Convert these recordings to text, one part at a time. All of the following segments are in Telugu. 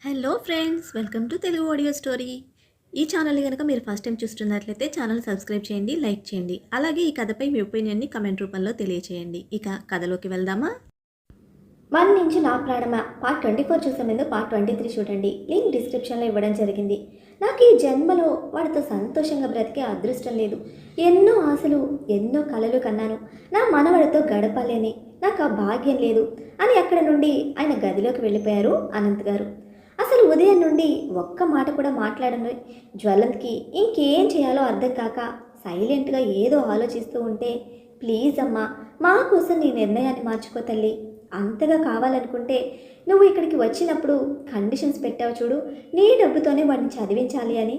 Hello friends, welcome to Telugu audio story. ఈ ఛానల్ని కనుక మీరు ఫస్ట్ టైం చూస్తున్నట్లయితే ఛానల్ సబ్స్క్రైబ్ చేయండి, లైక్ చేయండి. అలాగే ఈ కథపై మీ ఒపీనియన్ని కమెంట్ రూపంలో తెలియచేయండి. ఇక కథలోకి వెళ్దామా? వన్ నుంచి నా ప్రాణమా పార్ట్ 24 చూసే ముందు పార్ట్ 23 చూడండి. లింక్ డిస్క్రిప్షన్లో ఇవ్వడం జరిగింది. నాకు ఈ జన్మలో వాడితో సంతోషంగా బ్రతికే అదృష్టం లేదు. ఎన్నో ఆశలు, ఎన్నో కలలు కన్నాను. నా మనవడితో గడపాలి అని. నాకు ఆ భాగ్యం లేదు అని అక్కడ నుండి ఆయన గదిలోకి వెళ్ళిపోయారు అనంత్ గారు. అసలు ఉదయం నుండి ఒక్క మాట కూడా మాట్లాడను జ్వలంత్కి ఇంకేం చేయాలో అర్థం కాక సైలెంట్గా ఏదో ఆలోచిస్తూ ఉంటే, ప్లీజ్ అమ్మా, మా కోసం నీ నిర్ణయాన్ని మార్చుకో తల్లి. అంతగా కావాలనుకుంటే నువ్వు ఇక్కడికి వచ్చినప్పుడు కండిషన్స్ పెట్టావు చూడు, నీ డబ్బుతోనే వాడిని చదివించాలి అని,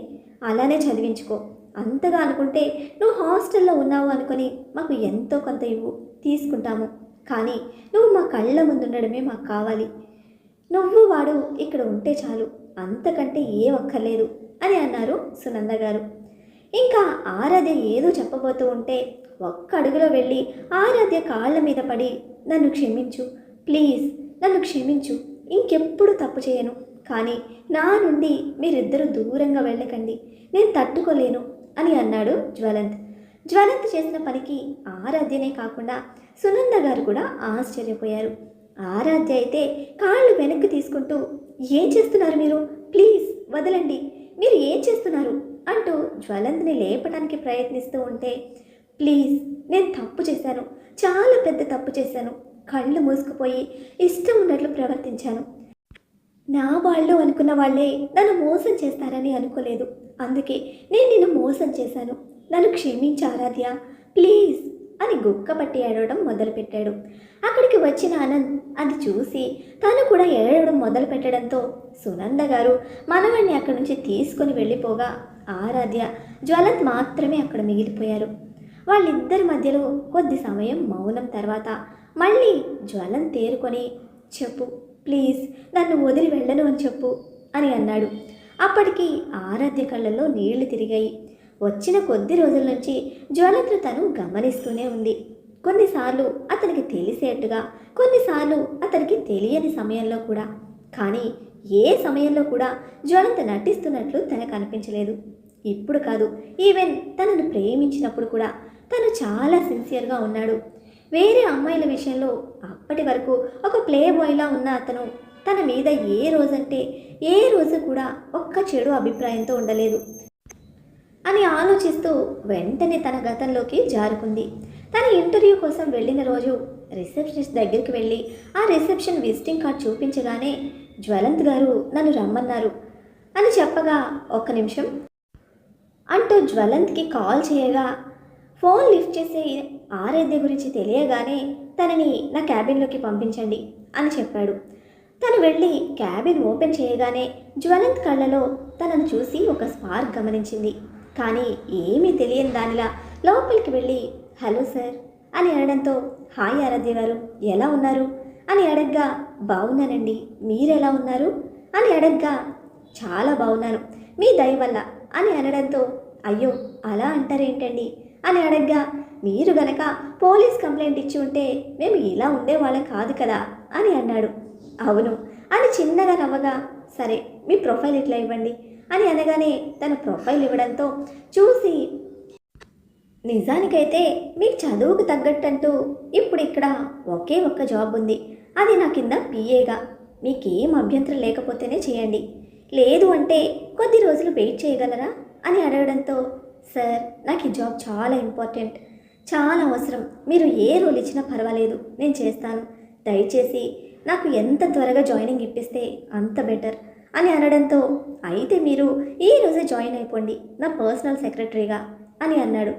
అలానే చదివించుకో. అంతగా అనుకుంటే నువ్వు హాస్టల్లో ఉన్నావు అనుకొని మాకు ఎంతో కొంత ఇవ్వు, తీసుకుంటాము. కానీ నువ్వు మా కళ్ళ ముందుండడమే మాకు కావాలి. నువ్వు వాడు ఇక్కడ ఉంటే చాలు, అంతకంటే ఏ ఒక్కర్లేదు అని అన్నారు సునంద గారు. ఇంకా ఆరాధ్య ఏదో చెప్పబోతూ ఉంటే ఒక్క అడుగులో వెళ్ళి ఆరాధ్య కాళ్ళ మీద పడి, నన్ను క్షమించు ప్లీజ్, నన్ను క్షమించు, ఇంకెప్పుడు తప్పు చేయను, కానీ నా నుండి మీరిద్దరూ దూరంగా వెళ్ళకండి, నేను తట్టుకోలేను అని అన్నాడు జ్వలంత్. జ్వలంత్ చేసిన పనికి ఆరాధ్యనే కాకుండా సునంద గారు కూడా ఆశ్చర్యపోయారు. ఆరాధ్య అయితే కాళ్ళు వెనక్కి తీసుకుంటూ, ఏం చేస్తున్నారు మీరు, ప్లీజ్ వదలండి, మీరు ఏం చేస్తున్నారు అంటూ జ్వలంత్ని లేపడానికి ప్రయత్నిస్తూ ఉంటే, ప్లీజ్ నేను తప్పు చేశాను, చాలా పెద్ద తప్పు చేశాను, కళ్ళు మూసుకుపోయి ఇష్టం ఉన్నట్లు ప్రవర్తించాను. నా వాళ్ళు అనుకున్న వాళ్ళే నన్ను మోసం చేస్తారని అనుకోలేదు, అందుకే నేను నిన్ను మోసం చేశాను, నన్ను క్షమించు ఆరాధ్య ప్లీజ్ అని గుక్కపట్టి ఏడవడం మొదలుపెట్టాడు. అక్కడికి వచ్చిన ఆనంద్ అది చూసి తను కూడా ఏడవడం మొదలు పెట్టడంతో సునంద గారు మనవణ్ణి అక్కడి నుంచి తీసుకొని వెళ్ళిపోగా ఆరాధ్య, జ్వలంత్ మాత్రమే అక్కడ మిగిలిపోయారు. వాళ్ళిద్దరి మధ్యలో కొద్ది సమయం మౌనం తర్వాత మళ్ళీ జ్వలంత్ తేరుకొని, చెప్పు ప్లీజ్, నన్ను వదిలి వెళ్ళను అని చెప్పు అని అన్నాడు. అప్పటికి ఆరాధ్య కళ్ళల్లో నీళ్లు తిరిగాయి. వచ్చిన కొద్ది రోజుల నుంచి జ్వలంత్ను తను గమనిస్తూనే ఉంది. కొన్నిసార్లు అతనికి తెలిసేట్టుగా, కొన్నిసార్లు అతనికి తెలియని సమయంలో కూడా. కానీ ఏ సమయంలో కూడా జ్వలంత్ నటిస్తున్నట్లు తనకు అనిపించలేదు. ఇప్పుడు కాదు, ఈవెన్ తనను ప్రేమించినప్పుడు కూడా తను చాలా సిన్సియర్గా ఉన్నాడు. వేరే అమ్మాయిల విషయంలో అప్పటి వరకు ఒక ప్లే బాయ్లా ఉన్న అతను తన మీద ఏ రోజంటే ఏ రోజు కూడా ఒక్క చెడు అభిప్రాయంతో ఉండలేదు అని ఆలోచిస్తూ వెంటనే తన గతంలోకి జారుకుంది. తన ఇంటర్వ్యూ కోసం వెళ్ళిన రోజు రిసెప్షనిస్ట్ దగ్గరికి వెళ్ళి ఆ రిసెప్షన్ విజిటింగ్ కార్డ్ చూపించగానే, జ్వలంత్ గారు నన్ను రమ్మన్నారు అని చెప్పగా, ఒక్క నిమిషం అంటూ జ్వలంత్కి కాల్ చేయగా, ఫోన్ లిఫ్ట్ చేసే ఆరాధ్య గురించి తెలియగానే తనని నా క్యాబిన్లోకి పంపించండి అని చెప్పాడు. తను వెళ్ళి క్యాబిన్ ఓపెన్ చేయగానే జ్వలంత్ కళ్ళలో తనను చూసి ఒక స్పార్క్ గమనించింది. కానీ ఏమీ తెలియని దానిలా లోపలికి వెళ్ళి, హలో సార్ అని అనడంతో, హాయ్ ఆరాధ్య గారు, ఎలా ఉన్నారు అని అడగ్గా, బాగున్నానండి, మీరెలా ఉన్నారు అని అడగ్గా, చాలా బాగున్నాను మీ దయ వల్ల అని అనడంతో, అయ్యో అలా అంటారేంటండి అని అడగ్గా, మీరు గనక పోలీస్ కంప్లైంట్ ఇచ్చి ఉంటే మేము ఇలా ఉండేవాళ్ళం కాదు కదా అని అన్నాడు. అవును అని చిన్నగా నవ్వగా, సరే మీ ప్రొఫైల్ ఇట్లా ఇవ్వండి అని అనగానే తన ప్రొఫైల్ ఇవ్వడంతో చూసి, నిజానికైతే మీకు చదువుకు తగ్గట్టంటూ ఇప్పుడు ఇక్కడ ఒకే ఒక్క జాబ్ ఉంది, అది నా కింద పిఏగా, మీకేం అభ్యంతరం లేకపోతేనే చేయండి, లేదు అంటే కొద్ది రోజులు వెయిట్ చేయగలరా అని అడగడంతో, సార్ నాకు ఈ జాబ్ చాలా ఇంపార్టెంట్, చాలా అవసరం, మీరు ఏ రోల్ ఇచ్చినా పర్వాలేదు నేను చేస్తాను, దయచేసి నాకు ఎంత త్వరగా జాయినింగ్ ఇప్పిస్తే అంత బెటర్ అని అనడంతో, అయితే మీరు ఈరోజే జాయిన్ అయిపోండి నా పర్సనల్ సెక్రటరీగా అని అన్నాడు.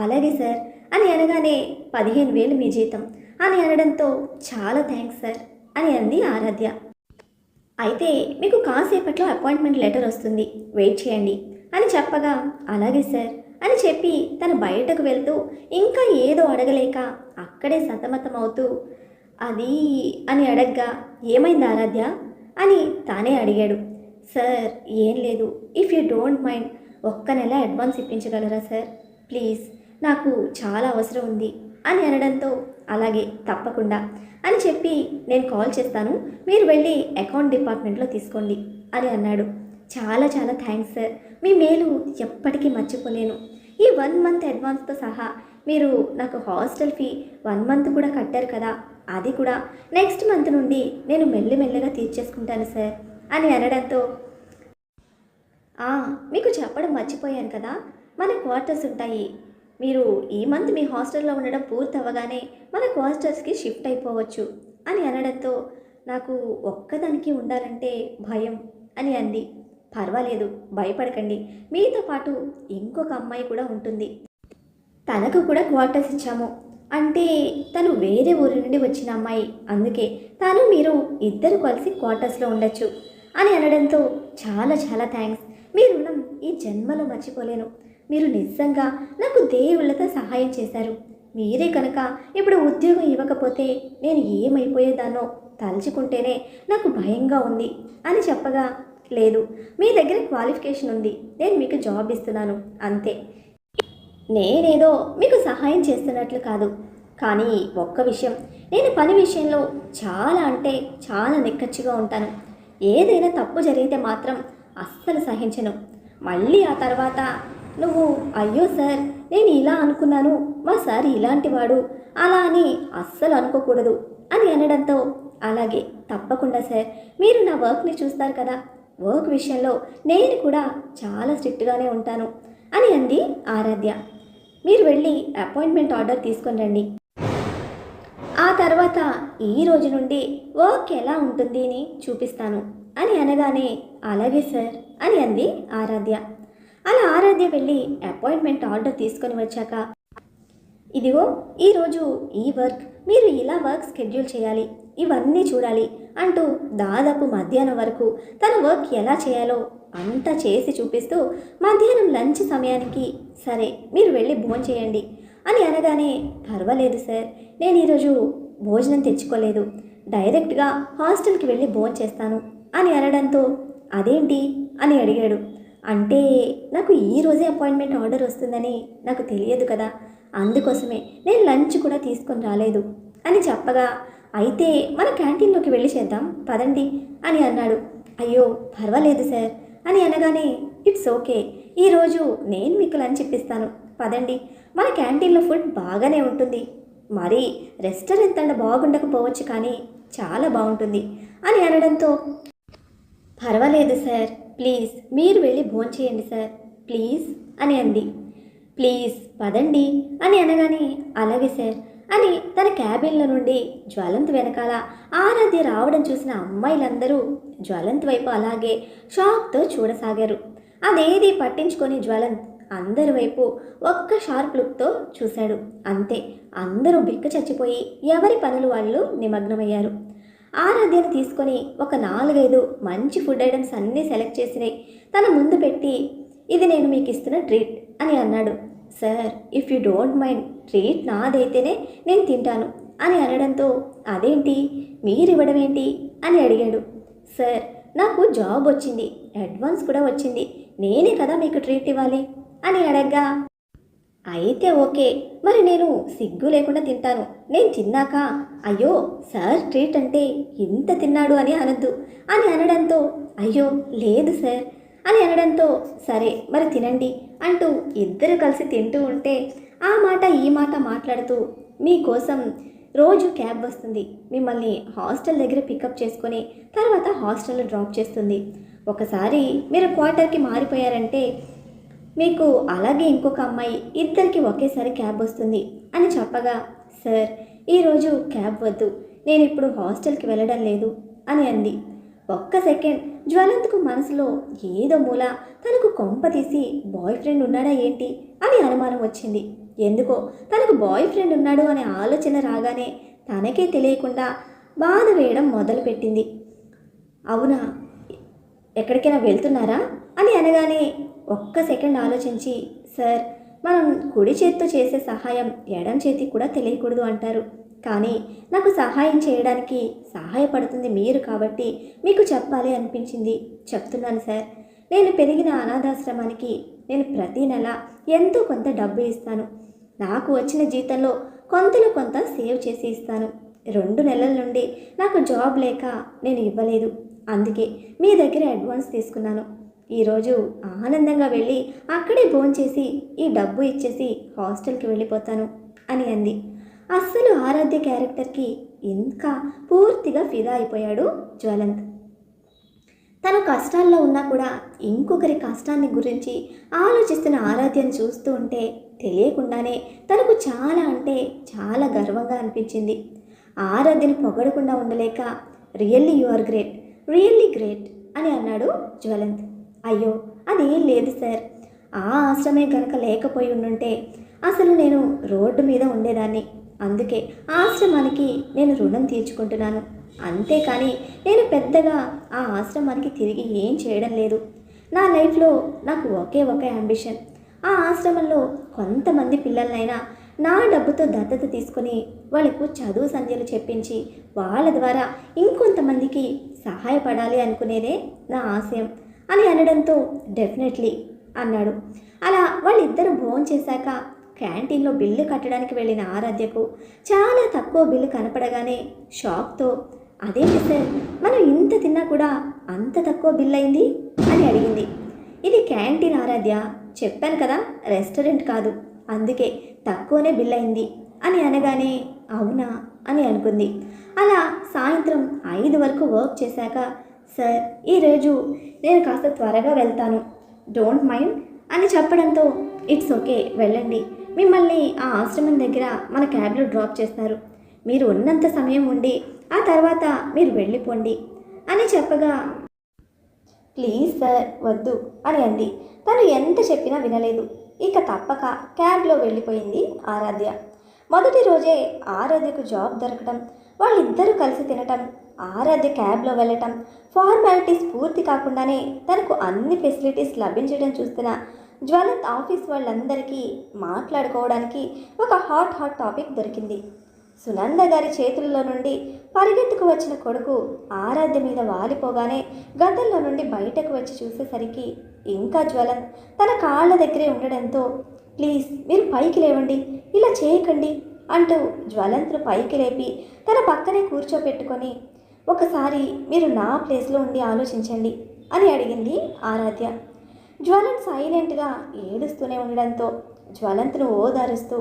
అలాగే సార్ అని అనగానే, 15,000 మీ జీతం అని అనడంతో, చాలా థ్యాంక్స్ సార్ అని అంది ఆరాధ్య. అయితే మీకు కాసేపట్లో అపాయింట్మెంట్ లెటర్ వస్తుంది, వెయిట్ చేయండి అని చెప్పగా, అలాగే సార్ అని చెప్పి తను బయటకు వెళ్తూ ఇంకా ఏదో అడగలేక అక్కడే సతమతమవుతూ, అది అని అడగ్గా, ఏమైంది ఆరాధ్య అని తానే అడిగాడు. సార్ ఏం లేదు, ఇఫ్ యూ డోంట్ మైండ్ ఒక్క నెల అడ్వాన్స్ ఇప్పించగలరా సార్ ప్లీజ్, నాకు చాలా అవసరం ఉంది అని అనడంతో, అలాగే తప్పకుండా అని చెప్పి నేను కాల్ చేస్తాను, మీరు వెళ్ళి అకౌంట్ డిపార్ట్మెంట్లో తీసుకోండి అని అన్నాడు. చాలా చాలా థ్యాంక్స్ సార్, మీ మేలు ఎప్పటికీ మర్చిపోలేను. ఈ 1 మంత్ అడ్వాన్స్తో సహా మీరు నాకు హాస్టల్ ఫీ 1 మంత్ కూడా కట్టారు కదా, అది కూడా నెక్స్ట్ మంత్ నుండి నేను మెల్లిమెల్లగా తీర్చేసుకుంటాను సార్ అని అనడంతో, మీకు చెప్పడం మర్చిపోయాను కదా, మన క్వార్టర్స్ ఉంటాయి. మీరు ఈ మంత్ మీ హాస్టల్లో ఉండడం పూర్తి అవ్వగానే మన క్వార్టర్స్కి షిఫ్ట్ అయిపోవచ్చు అని అనడంతో, నాకు ఒక్కదానికి ఉండాలంటే భయం అని అంది. పర్వాలేదు, భయపడకండి, మీతో పాటు ఇంకొక అమ్మాయి కూడా ఉంటుంది, తనకు కూడా క్వార్టర్స్ ఇచ్చాము. అంటే తను వేరే ఊరి నుండి వచ్చిన అమ్మాయి, అందుకే తను మీరు ఇద్దరు కలిసి క్వార్టర్స్లో ఉండొచ్చు అని అనడంతో, చాలా చాలా థ్యాంక్స్, మీ రుణం ఈ జన్మలో మర్చిపోలేను. మీరు నిజంగా నాకు దేవుళ్ళతో సహాయం చేశారు. మీరే కనుక ఇప్పుడు ఉద్యోగం ఇవ్వకపోతే నేను ఏమైపోయేదానో తలుచుకుంటేనే నాకు భయంగా ఉంది అని చెప్పగా, లేదు, మీ దగ్గర క్వాలిఫికేషన్ ఉంది, నేను మీకు జాబ్ ఇస్తున్నాను అంతే, నేనేదో మీకు సహాయం చేస్తున్నట్లు కాదు. కానీ ఒక్క విషయం, నేను పని విషయంలో చాలా అంటే చాలా నిక్కచ్చిగా ఉంటాను. ఏదైనా తప్పు జరిగితే మాత్రం అస్సలు సహించను. మళ్ళీ ఆ తర్వాత నువ్వు అయ్యో సార్ నేను ఇలా అనుకున్నాను, మా సార్ ఇలాంటివాడు అలా అని అస్సలు అనుకోకూడదు అని అనడంతో, అలాగే తప్పకుండా సార్, మీరు నా వర్క్ని చూస్తారు కదా, వర్క్ విషయంలో నేను కూడా చాలా స్ట్రిక్ట్గానే ఉంటాను అని అంది ఆరాధ్య. మీరు వెళ్ళి అపాయింట్మెంట్ ఆర్డర్ తీసుకొని రండి, ఆ తర్వాత ఈ రోజు నుండి వర్క్ ఎలా ఉంటుంది అని చూపిస్తాను అని అనగానే, అలాగే సార్ అని అంది ఆరాధ్య. అలా ఆరాధ్య వెళ్ళి అపాయింట్మెంట్ ఆర్డర్ తీసుకొని వచ్చాక, ఇదిగో ఈరోజు ఈ వర్క్, మీరు ఇలా వర్క్ షెడ్యూల్ చేయాలి, ఇవన్నీ చూడాలి అంటూ దాదాపు మధ్యాహ్నం వరకు తన వర్క్ ఎలా చేయాలో అంతా చేసి చూపిస్తూ, మధ్యాహ్నం లంచ్ సమయానికి సరే మీరు వెళ్ళి భోజనం చేయండి అని అనగానే, పర్వాలేదు సార్, నేను ఈరోజు భోజనం తెచ్చుకోలేదు, డైరెక్ట్గా హాస్టల్కి వెళ్ళి భోజనం చేస్తాను అని అనడంతో, అదేంటి అని అడిగాడు. అంటే నాకు ఈరోజే అపాయింట్మెంట్ ఆర్డర్ వస్తుందని నాకు తెలియదు కదా, అందుకోసమే నేను లంచ్ కూడా తీసుకొని రాలేదు అని చెప్పగా, అయితే మన క్యాంటీన్లోకి వెళ్ళి చేద్దాం పదండి అని అన్నాడు. అయ్యో పర్వాలేదు సార్ అని అనగానే, ఇట్స్ ఓకే, ఈరోజు నేను మీకు లంచ్ ఇప్పిస్తాను పదండి, మన క్యాంటీన్లో ఫుడ్ బాగానే ఉంటుంది, మరి రెస్టారెంట్ అంత బాగుండకపోవచ్చు కానీ చాలా బాగుంటుంది అని అనడంతో, పర్వాలేదు సార్, ప్లీజ్ మీరు వెళ్ళి భోంచేయండి సార్ ప్లీజ్ అని అంది. ప్లీజ్ పదండి అని అనగానే, అలాగే సార్ అని తన క్యాబిన్లో నుండి జ్వలంత్ వెనకాల ఆరాధ్య రావడం చూసిన అమ్మాయిలందరూ జ్వలంత్ వైపు అలాగే షాక్తో చూడసాగారు. అదేది పట్టించుకొని జ్వలంత్ అందరి వైపు ఒక్క షార్ప్ లుక్తో చూశాడు. అంతే, అందరూ బిక్క చచ్చిపోయి ఎవరి పనులు వాళ్ళు నిమగ్నమయ్యారు. ఆరాధ్యను తీసుకొని ఒక 4-5 మంచి ఫుడ్ ఐటమ్స్ అన్నీ సెలెక్ట్ చేసినాయి తన ముందు పెట్టి, ఇది నేను మీకు ఇస్తున్న ట్రీట్ అని అన్నాడు. Sir if you don't mind, treat నాదైతేనే నేను తింటాను అని అనడంతో, అదేంటి మీరు ఇవ్వడం ఏంటి అని అడిగాడు. సార్ నాకు జాబ్ వచ్చింది, అడ్వాన్స్ కూడా వచ్చింది, నేనే కదా మీకు ట్రీట్ ఇవ్వాలి అని అడగ్గా, అయితే ఓకే, మరి నేను సిగ్గు లేకుండా తింటాను, నేను తిన్నాక అయ్యో సార్ ట్రీట్ అంటే ఇంత తిన్నాడు అని అనద్దు అని అనడంతో, అయ్యో లేదు సార్ అని అనడంతో, సరే మరి తినండి అంటూ ఇద్దరు కలిసి తింటూ ఉంటే, ఆ మాట ఈ మాట మాట్లాడుతూ, మీకోసం రోజు క్యాబ్ వస్తుంది, మిమ్మల్ని హాస్టల్ దగ్గర పికప్ చేసుకొని తర్వాత హాస్టల్లో డ్రాప్ చేస్తుంది, ఒకసారి మీరు క్వార్టర్కి మారిపోయారంటే మీకు అలాగే ఇంకొక అమ్మాయి, ఇద్దరికి ఒకేసారి క్యాబ్ వస్తుంది అని చెప్పగా, సార్ ఈరోజు క్యాబ్ వద్దు, నేను ఇప్పుడు హాస్టల్కి వెళ్ళడం లేదు అని అంది. ఒక్క సెకండ్ జ్వలంత్కు మనసులో ఏదో మూల తనకు కొంప తీసి బాయ్ ఫ్రెండ్ ఉన్నాడా ఏంటి అని అనుమానం వచ్చింది. ఎందుకో తనకు బాయ్ ఫ్రెండ్ ఉన్నాడు అనే ఆలోచన రాగానే తనకే తెలియకుండా బాధ వేయడం మొదలుపెట్టింది. అవునా, ఎక్కడికైనా వెళ్తున్నారా అని అనగానే ఒక్క సెకండ్ ఆలోచించి, సార్ మనం కుడి చేతితో చేసే సహాయం ఎడం చేతికి కూడా తెలియకూడదు అంటారు, కానీ నాకు సహాయం చేయడానికి సహాయపడుతుంది మీరు కాబట్టి మీకు చెప్పాలి అనిపించింది, చెప్తున్నాను సార్. నేను పెరిగిన అనాథాశ్రమానికి నేను ప్రతి నెల ఎంతో కొంత డబ్బు ఇస్తాను, నాకు వచ్చిన జీతంలో కొంతలో కొంత సేవ్ చేసి ఇస్తాను. 2 నెలల నుండి నాకు జాబ్ లేక నేను ఇవ్వలేదు. అందుకే మీ దగ్గర అడ్వాన్స్ తీసుకున్నాను. ఈరోజు ఆనందంగా వెళ్ళి అక్కడే భోంచేసి ఈ డబ్బు ఇచ్చేసి హాస్టల్కి వెళ్ళిపోతాను అని అంది. అస్సలు ఆరాధ్య క్యారెక్టర్కి ఇంకా పూర్తిగా ఫిదా అయిపోయాడు జ్వలంత్. తను కష్టాల్లో ఉన్నా కూడా ఇంకొకరి కష్టాన్ని గురించి ఆలోచిస్తున్న ఆరాధ్యను చూస్తూ ఉంటే తెలియకుండానే తనకు చాలా అంటే చాలా గర్వంగా అనిపించింది. ఆరాధ్యను పొగడకుండా ఉండలేక really you are great, really great అని అన్నాడు జ్వలంత్. అయ్యో అదేం లేదు సార్, ఆ ఆశ్రమే కనుక లేకపోయి ఉండుంటే అసలు నేను రోడ్డు మీద ఉండేదాన్ని. అందుకే ఆశ్రమానికి నేను రుణం తీర్చుకుంటున్నాను. అంతేకాని నేను పెద్దగా ఆ ఆశ్రమానికి తిరిగి ఏం చేయడం లేదు. నా లైఫ్లో నాకు ఒకే ఒక యాంబిషన్, ఆ ఆశ్రమంలో కొంతమంది పిల్లలనైనా నా డబ్బుతో దత్తత తీసుకొని వాళ్ళకు చదువు సంధ్యలు చెప్పించి వాళ్ళ ద్వారా ఇంకొంతమందికి సహాయపడాలి అనుకునేదే నా ఆశయం అని అనడంతో డెఫినెట్లీ అన్నాడు. అలా వాళ్ళిద్దరూ భోజనం చేశాక క్యాంటీన్లో బిల్లు కట్టడానికి వెళ్ళిన ఆరాధ్యకు చాలా తక్కువ బిల్లు కనపడగానే షాక్తో, అదేంటి సార్, మనం ఇంత తిన్నా కూడా అంత తక్కువ బిల్ అయింది అని అడిగింది. ఇది క్యాంటీన్ ఆరాధ్య, చెప్పాను కదా రెస్టారెంట్ కాదు, అందుకే తక్కువనే బిల్ అయింది అని అనగానే అవునా అని అనుకుంది. అలా సాయంత్రం 5 వరకు వర్క్ చేశాక, సార్ ఈరోజు నేను కాస్త త్వరగా వెళ్తాను, డోంట్ మైండ్ అని చెప్పడంతో ఇట్స్ ఓకే వెళ్ళండి, మిమ్మల్ని ఆ ఆశ్రమం దగ్గర మన క్యాబ్లో డ్రాప్ చేస్తారు, మీరు ఉన్నంత సమయం ఉండి ఆ తర్వాత మీరు వెళ్ళిపోండి అని చెప్పగా, ప్లీజ్ సార్ వద్దు అని అంది. తను ఎంత చెప్పినా వినలేదు. ఇక తప్పక క్యాబ్లో వెళ్ళిపోయింది ఆరాధ్య. మొదటి రోజే ఆరాధ్యకు జాబ్ దొరకటం, వాళ్ళిద్దరూ కలిసి తినటం, ఆరాధ్య క్యాబ్లో వెళ్ళటం, ఫార్మాలిటీస్ పూర్తి కాకుండానే తనకు అన్ని ఫెసిలిటీస్ లభించడం చూస్తున్న జ్వలంత్ ఆఫీస్ వాళ్ళందరికీ మాట్లాడుకోవడానికి ఒక హాట్ టాపిక్ దొరికింది. సునంద గారి చేతుల్లో నుండి పరిగెత్తుకు వచ్చిన కొడుకు ఆరాధ్య మీద వాలిపోగానే గతంలో నుండి బయటకు వచ్చి చూసేసరికి ఇంకా జ్వలంత్ తన కాళ్ళ దగ్గరే ఉండడంతో, ప్లీజ్ మీరు పైకి లేవండి, ఇలా చేయకండి అంటూ జ్వలంత్ను పైకి లేపి తన పక్కనే కూర్చోపెట్టుకొని, ఒకసారి మీరు నా ప్లేస్లో ఉండి ఆలోచించండి అని అడిగింది ఆరాధ్య. జ్వలంత్ సైలెంట్గా ఏడుస్తూనే ఉండడంతో జ్వలంత్ను ఓదారుస్తూ,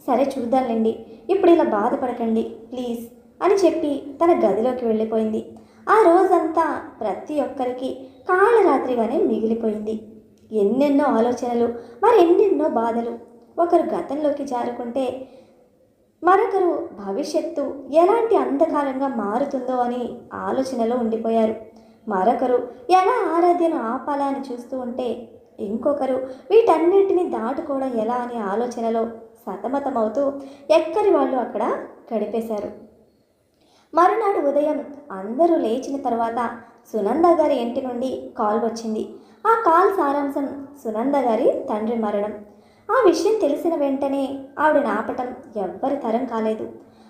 సరే చూద్దాంలేండి, ఇప్పుడు ఇలా బాధపడకండి ప్లీజ్ అని చెప్పి తన గదిలోకి వెళ్ళిపోయింది. ఆ రోజంతా ప్రతి ఒక్కరికి కాళరాత్రిగానే మిగిలిపోయింది. ఎన్నెన్నో ఆలోచనలు, మరెన్నెన్నో బాధలు. ఒకరు గతంలోకి జారుకుంటే మరొకరు భవిష్యత్తు ఎలాంటి అంధకారంగా మారుతుందో అని ఆలోచనలో ఉండిపోయారు. మరొకరు ఎలా ఆరాధ్యను ఆపాలా అని చూస్తూ ఉంటే ఇంకొకరు వీటన్నిటిని దాటుకోవడం ఎలా అనే ఆలోచనలో సతమతమవుతూ ఎక్కడి వాళ్ళు అక్కడ గడిపేశారు. మరునాడు ఉదయం అందరూ లేచిన తర్వాత సునంద గారి ఇంటి నుండి కాల్ వచ్చింది. ఆ కాల్ సారాంశం సునంద గారి తండ్రి మరణం. ఆ విషయం తెలిసిన వెంటనే ఆవిడని ఆపటం ఎవ్వరి తరం కాలేదు.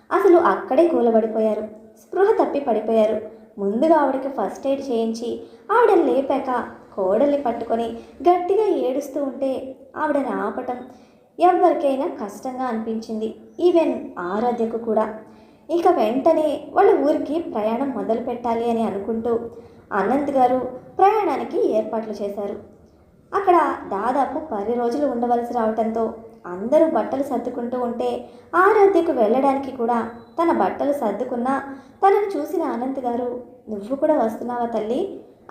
అసలు అక్కడే కూలబడిపోయారు, స్పృహ తప్పి పడిపోయారు. ముందుగా ఆవిడకి ఫస్ట్ ఎయిడ్ చేయించి ఆవిడని లేపాక కోడల్ని పట్టుకొని గట్టిగా ఏడుస్తూ ఉంటే ఆవిడని ఆపటం ఎవరికైనా కష్టంగా అనిపించింది, ఈవెన్ ఆరాధ్యకు కూడా. ఇక వెంటనే వాళ్ళ ఊరికి ప్రయాణం మొదలు పెట్టాలి అని అనుకుంటూ అనంత్ గారు ప్రయాణానికి ఏర్పాట్లు చేశారు. అక్కడ దాదాపు 10 రోజులు ఉండవలసి రావడంతో అందరూ బట్టలు సర్దుకుంటూ ఉంటే ఆరాధ్యకు వెళ్ళడానికి కూడా తన బట్టలు సర్దుకున్నా తనను చూసిన అనంత్ గారు, నువ్వు కూడా వస్తున్నావా తల్లి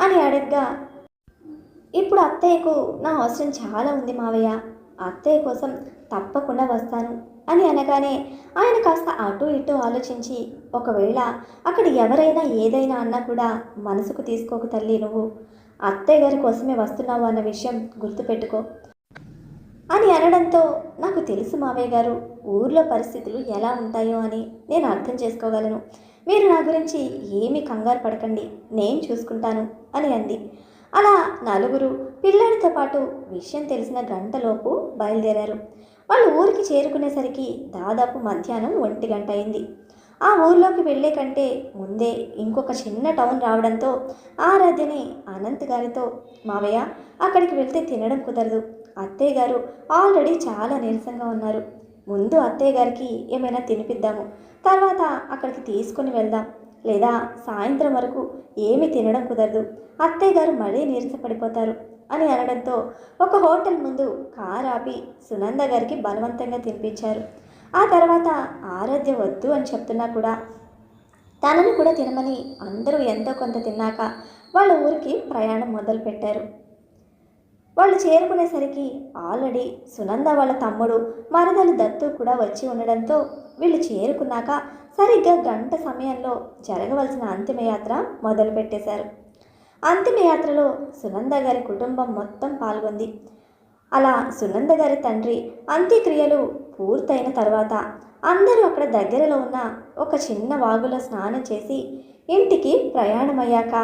అని అడగ్గా, ఇప్పుడు అత్తయ్యకు నా అవసరం చాలా ఉంది మావయ్య, అత్తయ్య కోసం తప్పకుండా వస్తాను అని అనగానే ఆయన కాస్త అటు ఇటు ఆలోచించి, ఒకవేళ అక్కడ ఎవరైనా ఏదైనా అన్నా కూడా మనసుకు తీసుకోకు తల్లి, నువ్వు అత్తయ్య గారి కోసమే వస్తున్నావు అన్న విషయం గుర్తుపెట్టుకో అని అనడంతో, నాకు తెలుసు మావయ్య గారు, ఊర్లో పరిస్థితులు ఎలా ఉంటాయో అని నేను అర్థం చేసుకోగలను, మీరు నా గురించి ఏమీ కంగారు పడకండి, నేను చూసుకుంటాను అని అంది. అలా నలుగురు పిల్లాడితో పాటు విషయం తెలిసిన గంటలోపు బయలుదేరారు. వాళ్ళు ఊరికి చేరుకునేసరికి దాదాపు మధ్యాహ్నం 1 గంట అయింది. ఆ ఊర్లోకి వెళ్ళే కంటే ముందే ఇంకొక చిన్న టౌన్ రావడంతో ఆరాధ్యని అనంత్ గారితో, మావయ్య అక్కడికి వెళ్తే తినడం కుదరదు, అత్తయ్య గారు ఆల్రెడీ చాలా నీరసంగా ఉన్నారు, ముందు అత్తయ్య గారికి ఏమైనా తినిపిద్దాము, తర్వాత అక్కడికి తీసుకుని వెళ్దాం, లేదా సాయంత్రం వరకు ఏమీ తినడం కుదరదు, అత్తయ్య గారు మళ్ళీ నీరసపడిపోతారు అని అనడంతో ఒక హోటల్ ముందు కారు ఆపి సునంద గారికి బలవంతంగా తినిపించారు. ఆ తర్వాత ఆరాధ్య వద్దు అని చెప్తున్నా కూడా తనని కూడా తినమని అందరూ ఎంతో కొంత తిన్నాక వాళ్ళ ఊరికి ప్రయాణం మొదలుపెట్టారు. వాళ్ళు చేరుకునేసరికి ఆల్రెడీ సునంద వాళ్ళ తమ్ముడు మరదలు దత్తు కూడా వచ్చి ఉండడంతో వీళ్ళు చేరుకున్నాక సరిగ్గా గంట సమయంలో జరగవలసిన అంతిమయాత్ర మొదలుపెట్టేశారు. అంతిమయాత్రలో సునంద గారి కుటుంబం మొత్తం పాల్గొంది. అలా సునంద గారి తండ్రి అంత్యక్రియలు పూర్తయిన తర్వాత అందరూ అక్కడ దగ్గరలో ఉన్న ఒక చిన్న వాగులో స్నానం చేసి ఇంటికి ప్రయాణమయ్యాక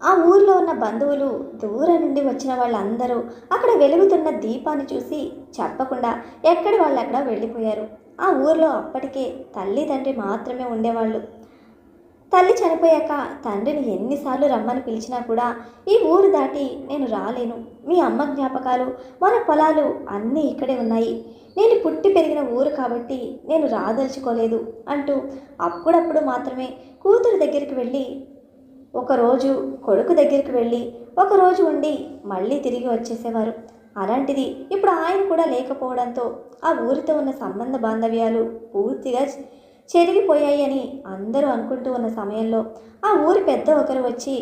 ఆ ఊర్లో ఉన్న బంధువులు, దూరం నుండి వచ్చిన వాళ్ళందరూ అక్కడ వెలుగుతున్న దీపాన్ని చూసి చెప్పకుండా ఎక్కడి వాళ్ళు అక్కడ వెళ్ళిపోయారు. ఆ ఊర్లో అప్పటికే తల్లి తండ్రి మాత్రమే ఉండేవాళ్ళు. తల్లి చనిపోయాక తండ్రిని ఎన్నిసార్లు రమ్మని పిలిచినా కూడా ఈ ఊరు దాటి నేను రాలేను, మీ అమ్మ జ్ఞాపకాలు, మన పొలాలు అన్నీ ఇక్కడే ఉన్నాయి, నేను పుట్టి పెరిగిన ఊరు కాబట్టి నేను రాదలుచుకోలేదు అంటూ అప్పుడప్పుడు మాత్రమే కూతురు దగ్గరికి వెళ్ళి, ఒకరోజు కొడుకు దగ్గరికి వెళ్ళి ఒకరోజు ఉండి మళ్ళీ తిరిగి వచ్చేసేవారు. అలాంటిది ఇప్పుడు ఆయన కూడా లేకపోవడంతో ఆ ఊరితో ఉన్న సంబంధ బాంధవ్యాలు పూర్తిగా చెరిగిపోయాయి అని అందరూ అనుకుంటూ ఉన్న సమయంలో ఆ ఊరి పెద్ద ఒకరు వచ్చి,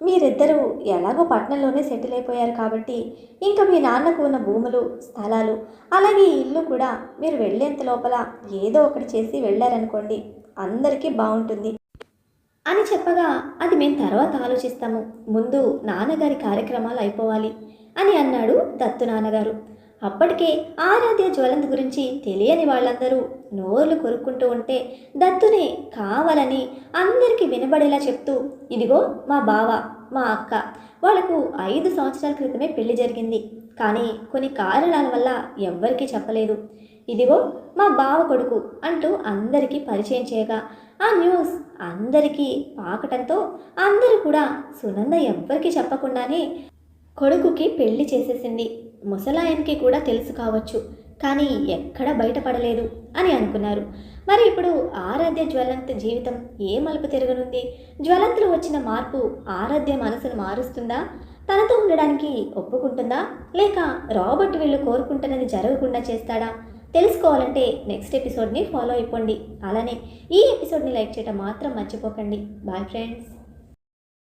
మీరిద్దరూ ఎలాగో పట్టణంలోనే సెటిల్ అయిపోయారు కాబట్టి ఇంకా మీ నాన్నకు ఉన్న భూములు, స్థలాలు, అలాగే ఈ ఇల్లు కూడా మీరు వెళ్ళేంత లోపల ఏదో ఒకటి చేసి వెళ్ళారనుకోండి, అందరికీ బాగుంటుంది అని చెప్పగా, అది మేము తర్వాత ఆలోచిస్తాము, ముందు నాన్నగారి కార్యక్రమాలు అయిపోవాలి అని అన్నాడు దత్తు నాన్నగారు. అప్పటికే ఆరాధ్య జ్వలంత్ గురించి తెలియని వాళ్ళందరూ నోర్లు కొరుక్కుంటూ ఉంటే దత్తుని కావాలని అందరికీ వినబడేలా చెప్తూ, ఇదిగో మా బావ, మా అక్క, వాళ్లకు 5 సంవత్సరాల క్రితమే పెళ్లి జరిగింది, కానీ కొన్ని కారణాల వల్ల ఎవ్వరికీ చెప్పలేదు, ఇదిగో మా బావ కొడుకు అంటూ అందరికీ పరిచయం చేయగా ఆ న్యూస్ అందరికీ పాకటంతో అందరూ కూడా సునంద ఎవ్వరికీ చెప్పకుండానే కొడుకుకి పెళ్లి చేసేసింది, ముసలాయనకి కూడా తెలుసు కావచ్చు, కానీ ఎక్కడ బయటపడలేదు అని అనుకున్నారు. మరి ఇప్పుడు ఆరాధ్య జ్వలంత్ జీవితం ఏ మలుపు తిరగనుంది? జ్వలంత్లో వచ్చిన మార్పు ఆరాధ్య మనసును మారుస్తుందా? తనతో ఉండడానికి ఒప్పుకుంటుందా? లేక రాబర్ట్ వీళ్ళు కోరుకుంటున్నది జరగకుండా చేస్తాడా? తెలుసుకోవాలంటే నెక్స్ట్ ఎపిసోడ్ని ఫాలో అయిపోండి. అలానే ఈ ఎపిసోడ్ని లైక్ చేయడం మాత్రం మర్చిపోకండి. Bye friends.